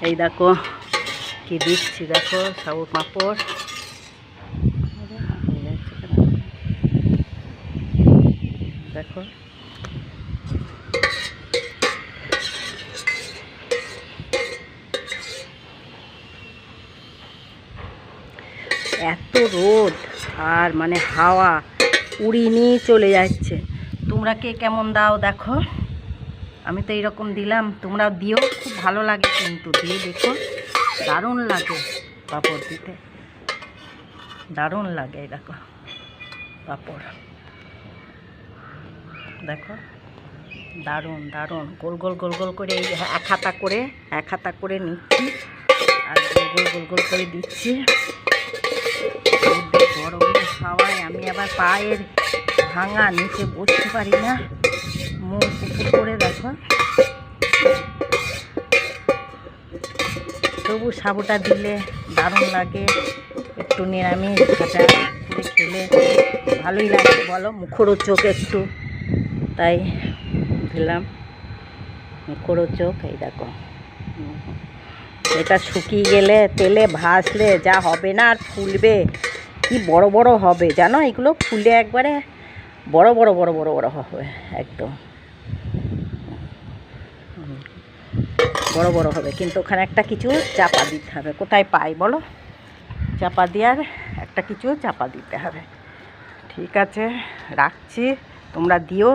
এই দেখো কি দিচ্ছি, দেখো সাবু পাঁপড়। দেখো এত রোদ আর মানে হাওয়া উড়িয়ে নিয়ে চলে যাচ্ছে। তোমরা কে কেমন দাও দেখো। আমি তো এইরকম দিলাম, তোমরাও দিও, খুব ভালো লাগে কিন্তু দিয়ে দেখো, দারুণ লাগে পাঁপড় দিতে, দারুণ লাগে। দেখো পাঁপড়, দেখো দারুণ দারুণ গোল গোল গোল গোল করে এই এক হাতা করে নিচ্ছি আর গোল গোল গোল গোল করে দিচ্ছি। গরমের হাওয়ায় আমি আবার পায়ের ভাঙা, নিচে বসতে পারি না, মুখ উপর করে। দেখো তবু সাবুটা দিলে দারুণ লাগে, একটু নিরামিষ ভাজা করে খেলে ভালোই লাগে বলো, মুখরোচক একটু, তাই দিলাম মুখরোচক। এই দেখো এটা শুকিয়ে গেলে তেলে ভাজলে যা হবে না, আর ফুলবে কি বড় বড় হবে জানো, এগুলো ফুলে একবারে বড় বড় বড় বড় বড় হবে, একদম বড় বড় হবে। কিন্তু ওখানে একটা কিছু চাপা দিতে হবে, কোথায় পাই বলো, চাপা দেওয়ার একটা কিছু চাপা দিতে হবে। ঠিক আছে, রাখছি, তোমরা দিও।